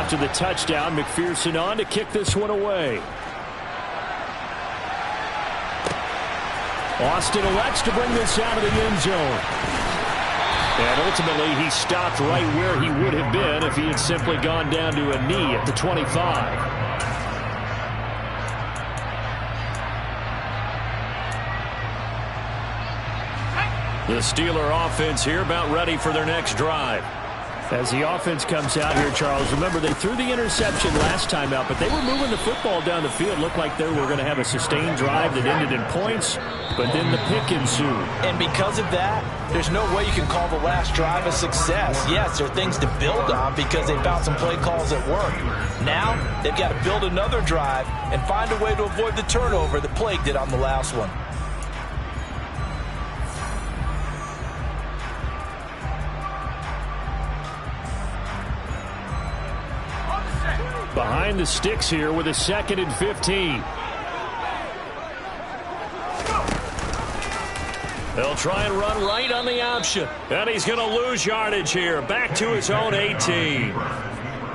after the touchdown. McPherson on to kick this one away. Austin elects to bring this out of the end zone. And ultimately, he stopped right where he would have been if he had simply gone down to a knee at the 25. The Steeler offense here about ready for their next drive. As the offense comes out here, Charles, remember they threw the interception last time out, but they were moving the football down the field. Looked like they were going to have a sustained drive that ended in points, but then the pick ensued. And because of that, there's no way you can call the last drive a success. Yes, there are things to build on because they found some play calls that work. Now, they've got to build another drive and find a way to avoid the turnover that plagued it on the last one. Behind the sticks here with a 2nd and 15. They'll try and run right on the option. And he's going to lose yardage here. Back to his own 18.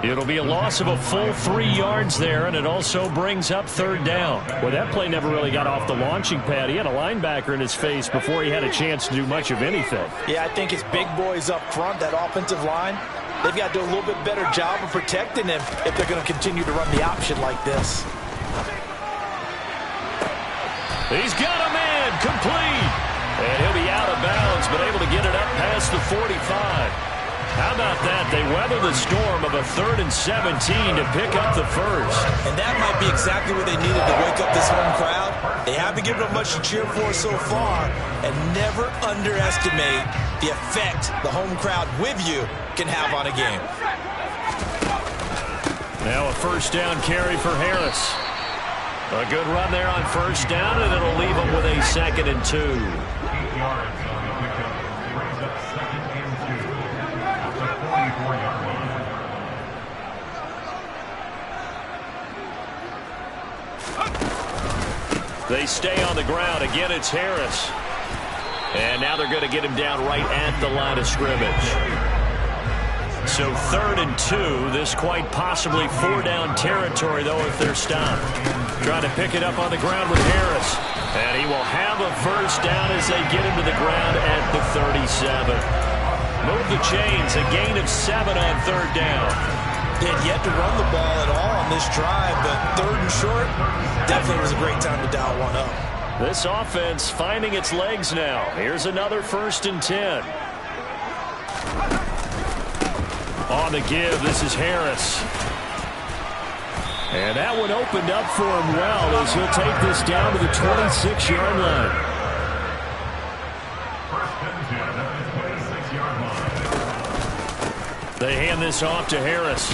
It'll be a loss of a full 3 yards there, and it also brings up 3rd down. Well, that play never really got off the launching pad. He had a linebacker in his face before he had a chance to do much of anything. Yeah, I think his big boys up front, that offensive line, they've got to do a little bit better job of protecting him if they're going to continue to run the option like this. He's got a man complete. And he'll be out of bounds, but able to get it up past the 45. How about that? They weather the storm of a 3rd and 17 to pick up the first. And that might be exactly what they needed to wake up this home crowd. They haven't given them much to cheer for so far. And never underestimate the effect the home crowd with you can have on a game. Now a 1st down carry for Harris. A good run there on 1st down, and it'll leave them with a 2nd and 2. They stay on the ground. Again, it's Harris. And now they're going to get him down right at the line of scrimmage. So 3rd and 2. This quite possibly 4-down territory, though, if they're stopped. Trying to pick it up on the ground with Harris. And he will have a 1st down as they get him to the ground at the 37. Move the chains. A gain of 7 on 3rd down. They had yet to run the ball at all on this drive, but 3rd and short definitely was a great time to dial one up. This offense finding its legs now. Here's another 1st and 10. On the give, this is Harris. And that one opened up for him well as he'll take this down to the 26-yard line. They hand this off to Harris.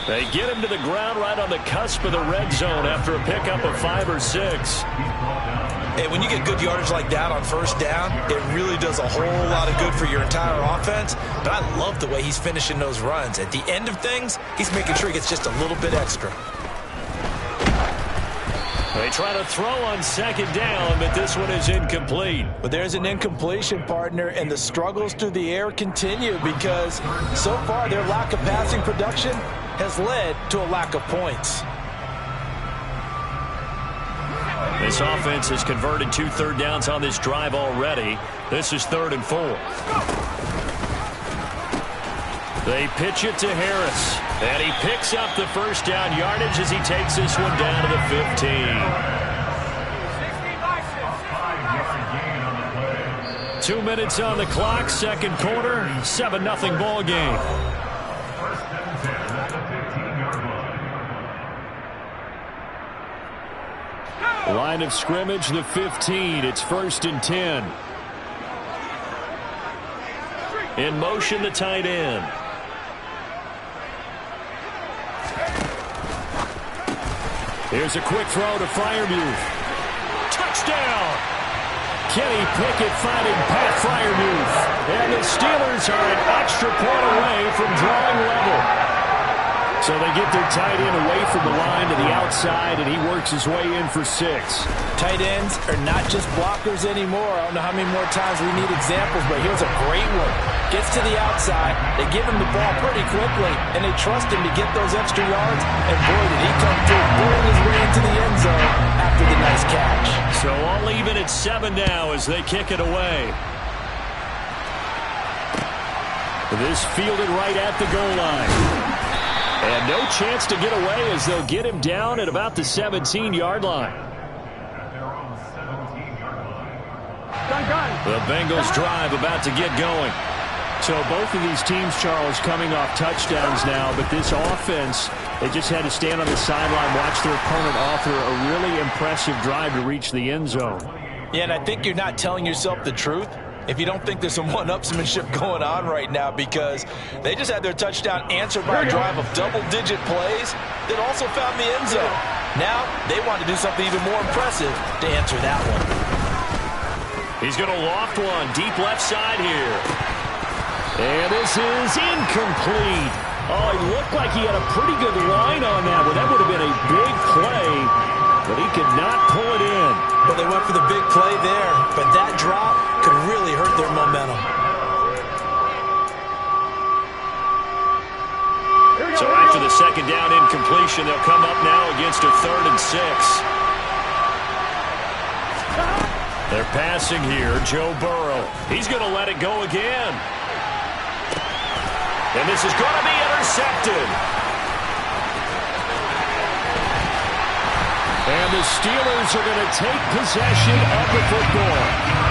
They get him to the ground right on the cusp of the red zone after a pickup of 5 or 6. And when you get good yardage like that on 1st down, it really does a whole lot of good for your entire offense. But I love the way he's finishing those runs. At the end of things, he's making sure he gets just a little bit extra. They try to throw on 2nd down, but this one is incomplete. But there's an incompletion, partner, and the struggles through the air continue because so far their lack of passing production has led to a lack of points. This offense has converted 2 3rd downs on this drive already. This is 3rd and 4. They pitch it to Harris, and he picks up the 1st down yardage as he takes this one down to the 15. 2 minutes on the clock, 2nd quarter, 7-0 ball game. Line of scrimmage, the 15. It's 1st and 10. In motion, the tight end. Here's a quick throw to Freiermuth. Touchdown! Kenny Pickett finding Pat Freiermuth. And the Steelers are an extra point away from drawing level. So they get their tight end away from the line to the outside, and he works his way in for 6. Tight ends are not just blockers anymore. I don't know how many more times we need examples, but here's a great one. Gets to the outside. They give him the ball pretty quickly, and they trust him to get those extra yards. And boy, did he come through, bulling his way into the end zone after the nice catch. So all even at 7 now as they kick it away. This fielded right at the goal line. And no chance to get away as they'll get him down at about the 17-yard line. The Bengals drive about to get going. So both of these teams, Charles, coming off touchdowns now, but this offense, they just had to stand on the sideline, watch their opponent offer a really impressive drive to reach the end zone. Yeah, and I think you're not telling yourself the truth if you don't think there's some one-upsmanship going on right now, because they just had their touchdown answered by a drive of double-digit plays that also found the end zone. Now they want to do something even more impressive to answer that one. He's going to loft one deep left side here. And this is incomplete. Oh, it looked like he had a pretty good line on that one. That would have been a big play, but he could not pull it in. Well, they went for the big play there, but that drop could really hurt their momentum. So after the second down incompletion, they'll come up now against a 3rd and 6. They're passing here, Joe Burrow. He's going to let it go again. And this is going to be intercepted. And the Steelers are going to take possession of the football.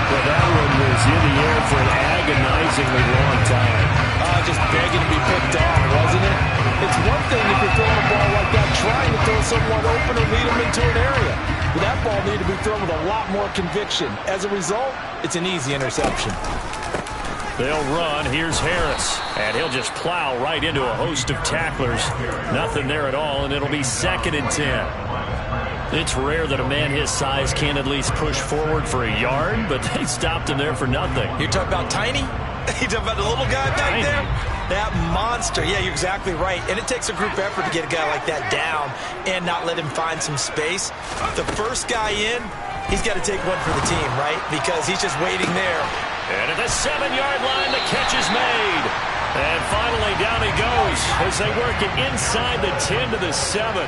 Well, that one was in the air for an agonizingly long time. Just begging to be picked off, wasn't it? It's one thing if you're throwing a ball like that, trying to throw someone open or lead them into an area. But that ball needed to be thrown with a lot more conviction. As a result, it's an easy interception. They'll run. Here's Harris. And he'll just plow right into a host of tacklers. Nothing there at all, and it'll be 2nd and 10. It's rare that a man his size can't at least push forward for a yard, but they stopped him there for nothing. You're talking about tiny? You're talking about the little guy back there? That monster. Yeah, you're exactly right. And it takes a group effort to get a guy like that down and not let him find some space. The first guy in, he's got to take one for the team, right? Because he's just waiting there. And at the 7-yard line, the catch is made. And finally, down he goes as they work it inside the 10 to the 7.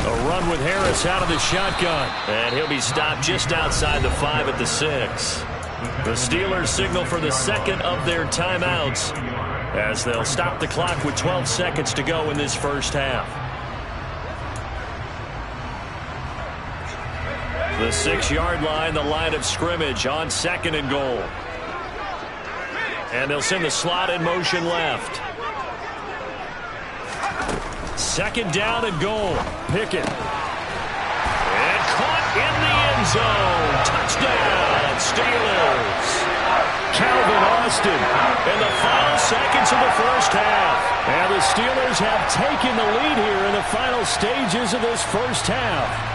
A run with Harris out of the shotgun. And he'll be stopped just outside the 5 at the 6. The Steelers signal for the second of their timeouts as they'll stop the clock with 12 seconds to go in this first half. The 6-yard line, the line of scrimmage on 2nd and goal. And they'll send the slot in motion left. 2nd down and goal. Pickett. And caught in the end zone. Touchdown, Steelers. Calvin Austin in the final seconds of the first half. And the Steelers have taken the lead here in the final stages of this first half.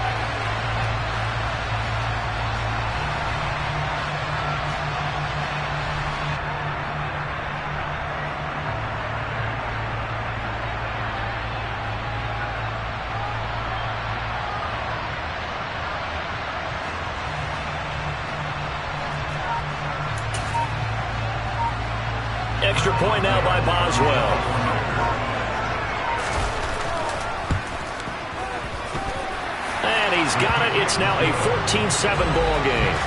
Extra point now by Boswell. And he's got it. It's now a 14-7 ball game.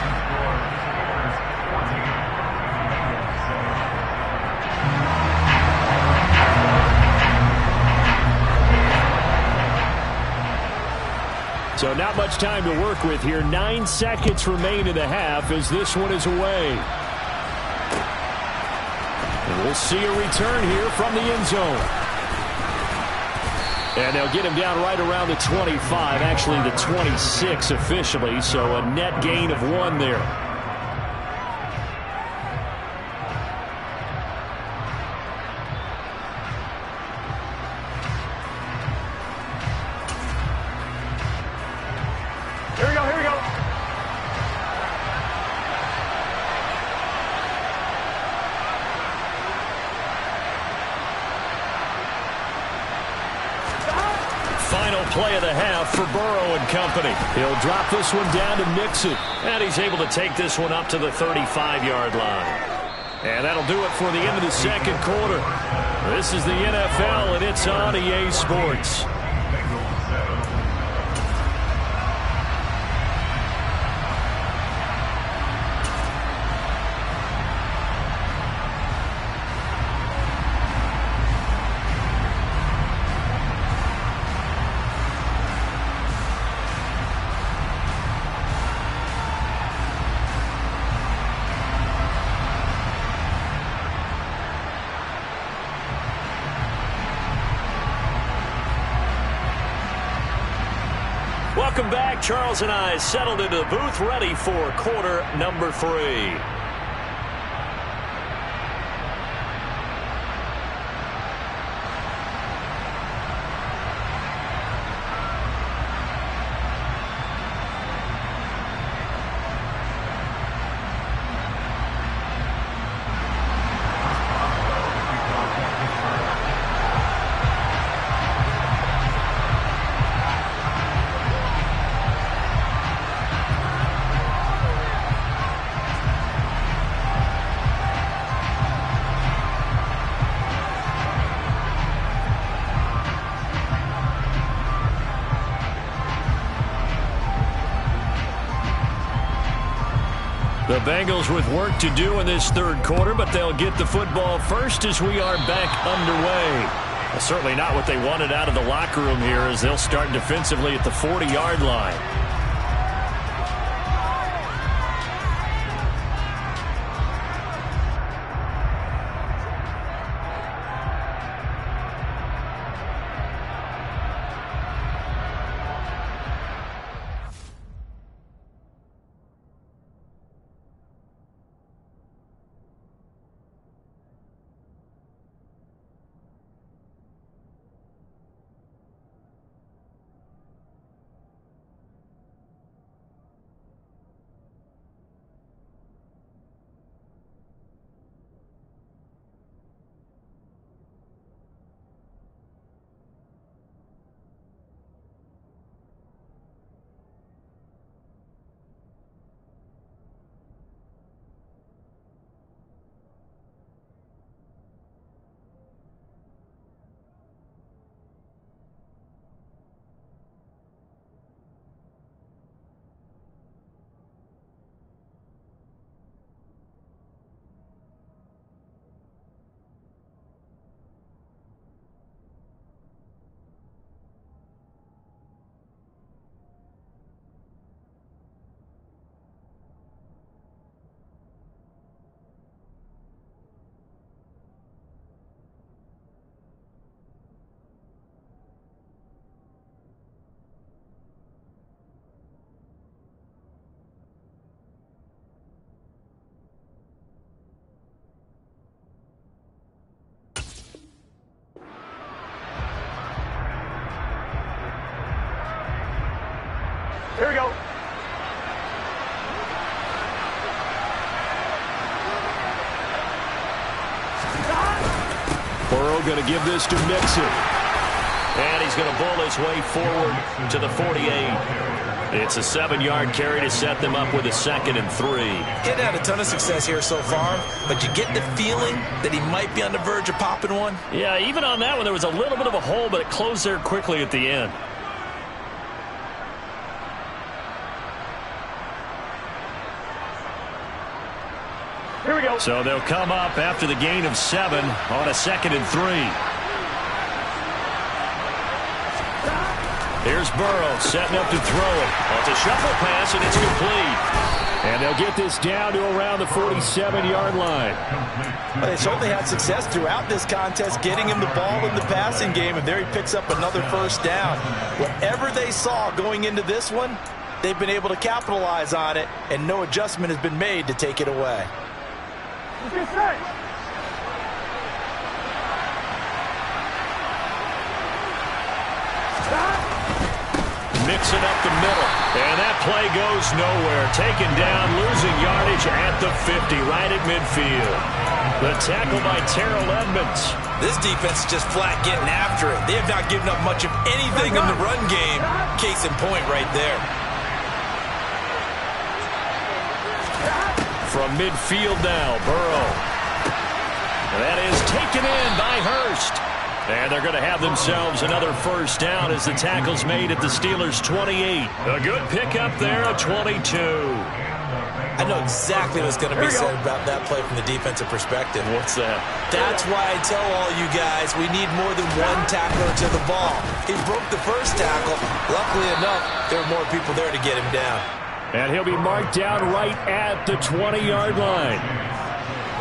So not much time to work with here. 9 seconds remain in the half as this one is away. And we'll see a return here from the end zone. And they'll get him down right around the 25, actually the 26 officially, so a net gain of 1 there. final play of the half for Burrow and company. He'll drop this one down to Mixon. And he's able to take this one up to the 35-yard line. And that'll do it for the end of the second quarter. This is the NFL, and it's on EA Sports. Welcome back. Charles and I settled into the booth, ready for quarter number 3. The Bengals with work to do in this third quarter, but they'll get the football first as we are back underway. Well, certainly not what they wanted out of the locker room here, as they'll start defensively at the 40-yard line. Here we go. Burrow going to give this to Mixon. And he's going to bull his way forward to the 48. It's a 7-yard carry to set them up with a 2nd and 3. He's had a ton of success here so far, but you get the feeling that he might be on the verge of popping one. Yeah, even on that one, there was a little bit of a hole, but it closed there quickly at the end. Here we go. So they'll come up after the gain of 7 on a 2nd and 3. Here's Burrow setting up to throw it. Well, it's a shuffle pass, and it's complete. And they'll get this down to around the 47-yard line. Well, they certainly had success throughout this contest, getting him the ball in the passing game, and there he picks up another first down. Whatever they saw going into this one, they've been able to capitalize on it, and no adjustment has been made to take it away. mixing up the middle. And that play goes nowhere. Taken down, losing yardage at the 50, right at midfield. The tackle by Terrell Edmonds. This defense is just flat getting after it. They have not given up much of anything in the run game. Case in point right there. From midfield now, Burrow. That is taken in by Hurst. And they're going to have themselves another first down as the tackle's made at the Steelers' 28. A good pickup there, a 22. I know exactly what's going to be said about that play from the defensive perspective. What's that? That's why I tell all you guys we need more than one tackler to the ball. He broke the first tackle. Luckily enough, there were more people there to get him down. And he'll be marked down right at the 20-yard line.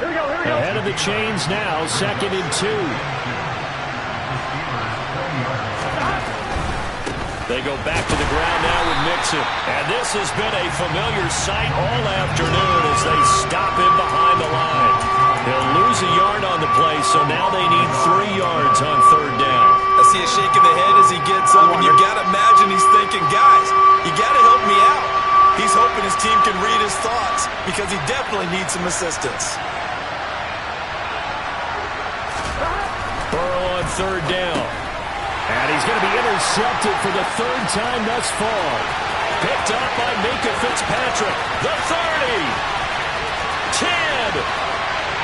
Here we go, here we go. Ahead of the chains now, 2nd and 2. They go back to the ground now with Mixon. And this has been a familiar sight all afternoon as they stop him behind the line. He'll lose a yard on the play, so now they need 3 yards on 3rd down. I see a shake of the head as he gets up, and you got to imagine he's thinking, guys, you got to help me out. He's hoping his team can read his thoughts because he definitely needs some assistance. Burrow on 3rd down. And he's going to be intercepted for the 3rd time thus far. Picked up by Minkah Fitzpatrick. The 30. 10.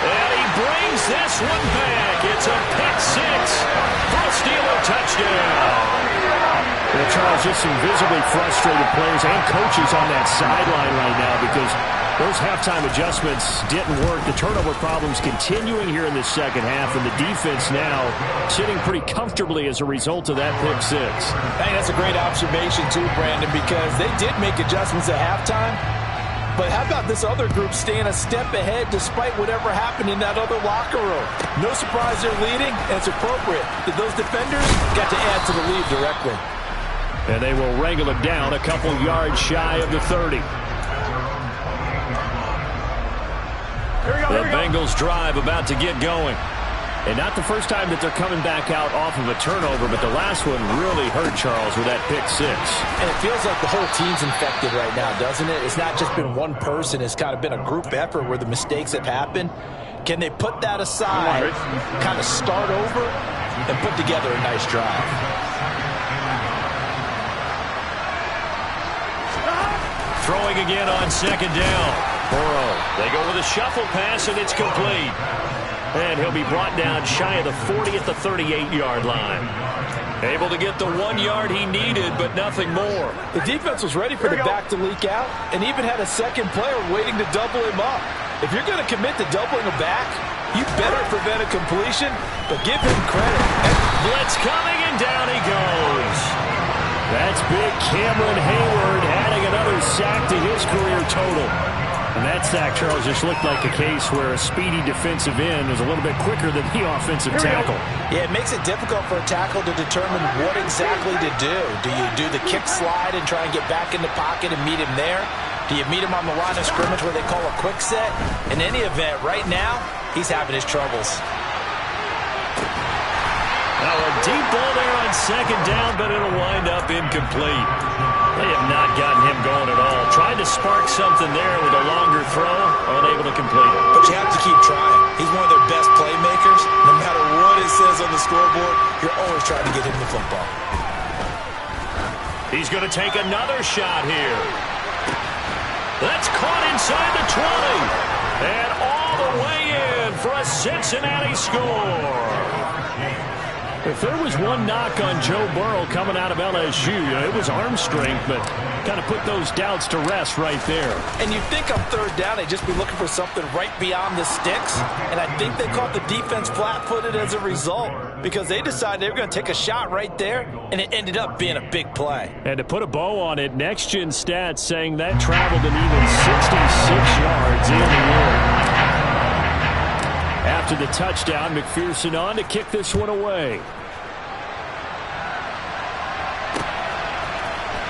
And he brings this one back. It's a pick 6 for a Steeler touchdown. Well, Charles, just some visibly frustrated players and coaches on that sideline right now because those halftime adjustments didn't work. The turnover problems continuing here in the second half, and the defense now sitting pretty comfortably as a result of that pick 6. I think that's a great observation too, Brandon, because they did make adjustments at halftime. But how about this other group staying a step ahead despite whatever happened in that other locker room? No surprise they're leading, and it's appropriate that those defenders got to add to the lead directly. And they will wrangle him down a couple yards shy of the 30. The Bengals drive about to get going. And not the first time that they're coming back out off of a turnover, but the last one really hurt Charles with that pick 6. And it feels like the whole team's infected right now, doesn't it? It's not just been one person. It's kind of been a group effort where the mistakes have happened. Can they put that aside, kind of start over, and put together a nice drive? Throwing again on 2nd down. Burrow. They go with a shuffle pass, and it's complete. And he'll be brought down shy of the 40 at the 38-yard line. Able to get the 1 yard he needed, but nothing more. The defense was ready for the back to leak out and even had a second player waiting to double him up. If you're going to commit to doubling a back, you better prevent a completion, but give him credit. Blitz coming, and down he goes. That's big Cameron Hayward adding another sack to his career total. And that sack, Charles, just looked like a case where a speedy defensive end was a little bit quicker than the offensive tackle. Yeah, it makes it difficult for a tackle to determine what exactly to do. Do you do the kick slide and try and get back in the pocket and meet him there? Do you meet him on the line of scrimmage where they call a quick set? In any event, right now, he's having his troubles. Now a deep ball there on 2nd down, but it'll wind up incomplete. They have not gotten him going at all. Tried to spark something there with a longer throw, unable to complete it. But you have to keep trying. He's one of their best playmakers. No matter what it says on the scoreboard, you're always trying to get him the football. He's going to take another shot here. That's caught inside the 20. And all the way in for a Cincinnati score. If there was one knock on Joe Burrow coming out of LSU, it was arm strength, but kind of put those doubts to rest right there. And you'd think on 3rd down they'd just be looking for something right beyond the sticks. And I think they caught the defense flat-footed as a result because they decided they were going to take a shot right there, and it ended up being a big play. And to put a bow on it, Next Gen Stats saying that traveled an even 66 yards in the air. After the touchdown, McPherson on to kick this one away.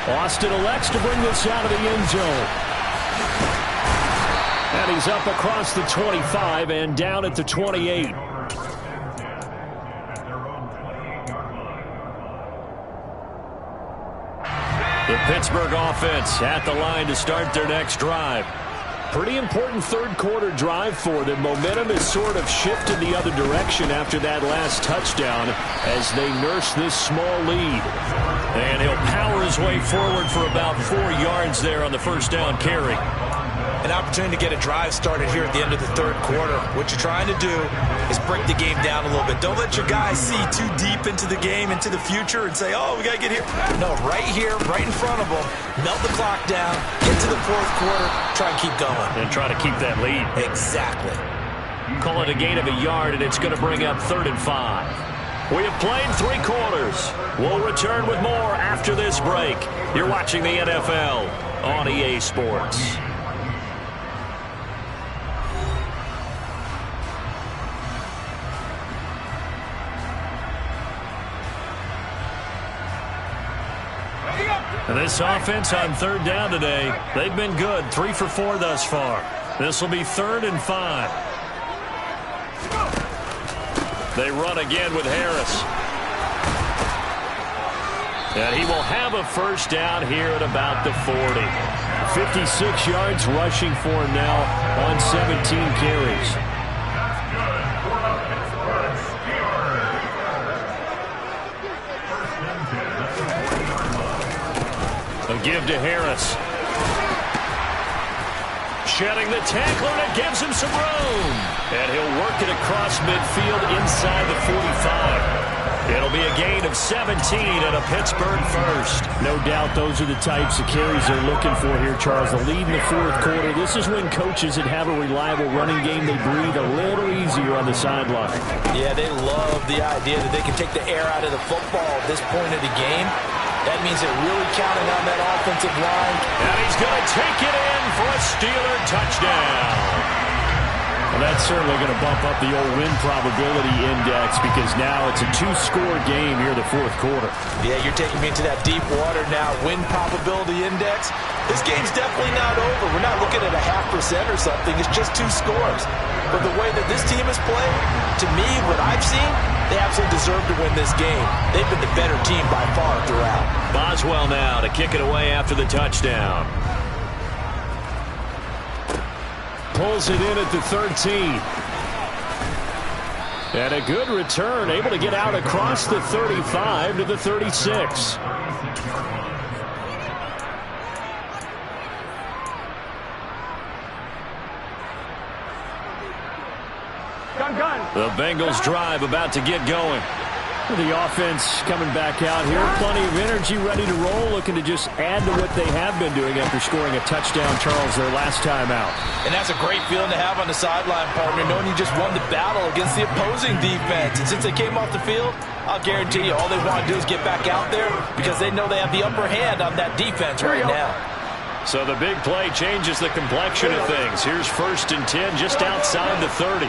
Austin elects to bring this out of the end zone. And he's up across the 25 and down at the 28. The Pittsburgh offense at the line to start their next drive. Pretty important third quarter drive for them. Momentum has sort of shifted the other direction after that last touchdown as they nurse this small lead. And he'll power his way forward for about 4 yards there on the first down carry. An opportunity to get a drive started here at the end of the third quarter. What you're trying to do is break the game down a little bit. Don't let your guys see too deep into the game, into the future, and say, oh, we got to get here. No, right here, right in front of them, melt the clock down, get to the fourth quarter, try and keep going. And try to keep that lead. Exactly. Call it a gain of a yard, and it's going to bring up 3rd and 5. We have played 3 quarters. We'll return with more after this break. You're watching the NFL on EA Sports. This offense on 3rd down today, they've been good. 3 for 4 thus far. This will be 3rd and 5. They run again with Harris. And he will have a first down here at about the 40. 56 yards rushing for him now on 17 carries. A give to Harris. Shedding the tackler, and it gives him some room. And he'll work it across midfield inside the 45. It'll be a gain of 17 and a Pittsburgh first. No doubt those are the types of carries they're looking for here, Charles. The lead in the fourth quarter. This is when coaches that have a reliable running game, they breathe a little easier on the sideline. Yeah, they love the idea that they can take the air out of the football at this point of the game. That means they're really counting on that offensive line. And he's going to take it in for a Steeler touchdown. Well, that's certainly going to bump up the old win probability index because now it's a 2-score game here in the fourth quarter. Yeah, you're taking me into that deep water now. Win probability index. This game's definitely not over. We're not looking at a 0.5% or something. It's just 2 scores. But the way that this team has played, to me, what I've seen, they absolutely deserve to win this game. They've been the better team by far throughout. Boswell now to kick it away after the touchdown. Pulls it in at the 13. And a good return, able to get out across the 35 to the 36. The Bengals drive about to get going. The offense coming back out here. Plenty of energy, ready to roll, looking to just add to what they have been doing after scoring a touchdown, Charles, their last time out. And that's a great feeling to have on the sideline, partner, knowing you just won the battle against the opposing defense. And since they came off the field, I'll guarantee you all they want to do is get back out there because they know they have the upper hand on that defense right now. So the big play changes the complexion of things. Here's 1st and 10 just outside the 30.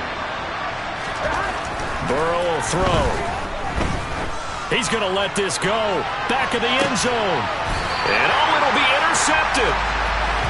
Burrow will throw. He's going to let this go. Back of the end zone. And it'll be intercepted.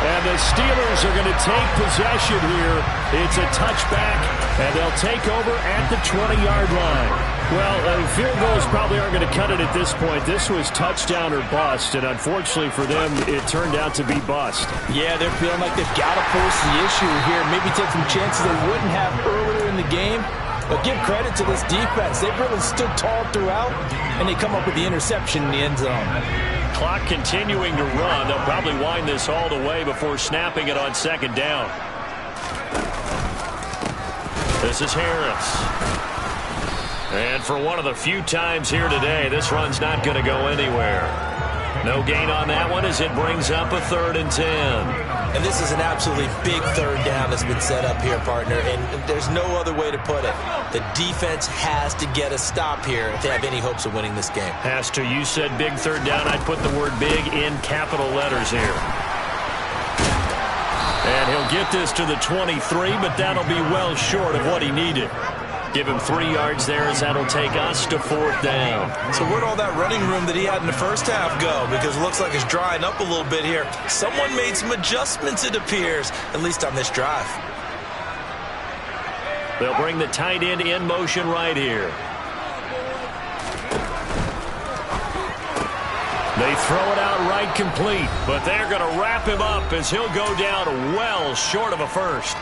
And the Steelers are going to take possession here. It's a touchback, and they'll take over at the 20-yard line. Well, field goals probably aren't going to cut it at this point. This was touchdown or bust, and unfortunately for them, it turned out to be bust. Yeah, they're feeling like they've got to force the issue here. Maybe take some chances they wouldn't have earlier in the game. But give credit to this defense. They've really stood tall throughout, and they come up with the interception in the end zone. Clock continuing to run. They'll probably wind this all the way before snapping it on 2nd down. This is Harris. And for one of the few times here today, this run's not going to go anywhere. No gain on that one as it brings up a 3rd and 10. And this is an absolutely big 3rd down that's been set up here, partner, and there's no other way to put it. The defense has to get a stop here if they have any hopes of winning this game. Has to. You said big 3rd down. I'd put the word big in capital letters here. And he'll get this to the 23, but that'll be well short of what he needed. Give him 3 yards there as that'll take us to 4th down. So where'd all that running room that he had in the first half go? Because it looks like it's drying up a little bit here. Someone made some adjustments, it appears, at least on this drive. They'll bring the tight end in motion right here. They throw it out right complete, but they're going to wrap him up as he'll go down well short of a first.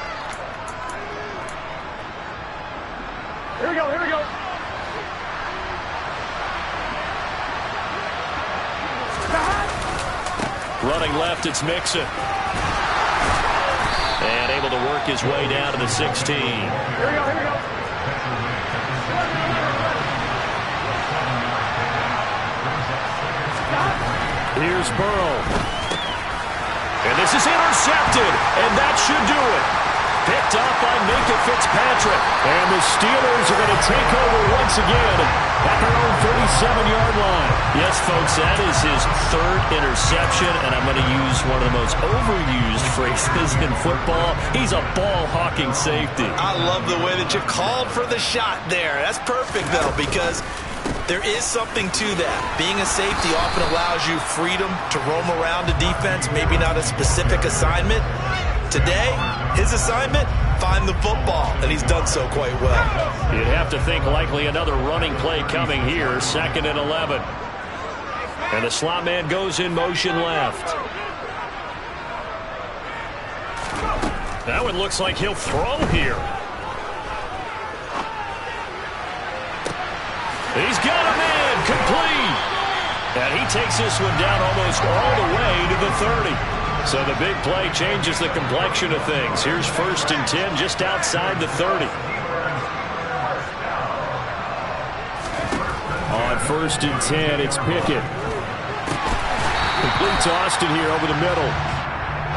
Here we go, here we go. Running left, it's Mixon. And able to work his way down to the 16. Here we go, here we go. Here's Burrow. And this is intercepted, and that should do it. Picked up by Minka Fitzpatrick. And the Steelers are going to take over once again at their own 37-yard line. Yes, folks, that is his third interception, and I'm going to use one of the most overused phrases in football. He's a ball-hawking safety. I love the way that you called for the shot there. That's perfect, though, because there is something to that. Being a safety often allows you freedom to roam around a defense, maybe not a specific assignment. Today, his assignment, find the football, and he's done so quite well. You'd have to think likely another running play coming here, 2nd and 11. And the slot man goes in motion left. That one looks like he'll throw here. He's got a man, complete. And he takes this one down almost all the way to the 30. So the big play changes the complexion of things. Here's 1st and 10 just outside the 30. On 1st and 10, it's Pickett. Complete to Austin here over the middle.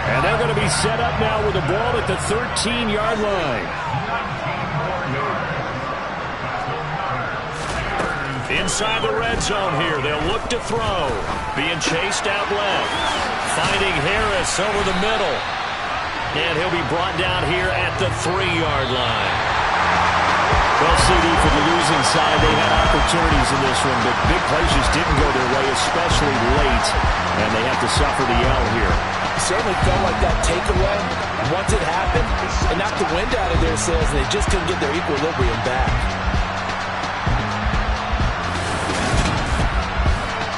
And they're going to be set up now with the ball at the 13-yard line. Inside the red zone here. They'll look to throw. Being chased out left. Finding Harris over the middle. And he'll be brought down here at the 3-yard line. Well, CD, for the losing side, they had opportunities in this one, but big plays just didn't go their way, especially late, and they have to suffer the L here. It certainly felt like that takeaway, once it happened, it knocked the wind out of their sails, and they just couldn't get their equilibrium back.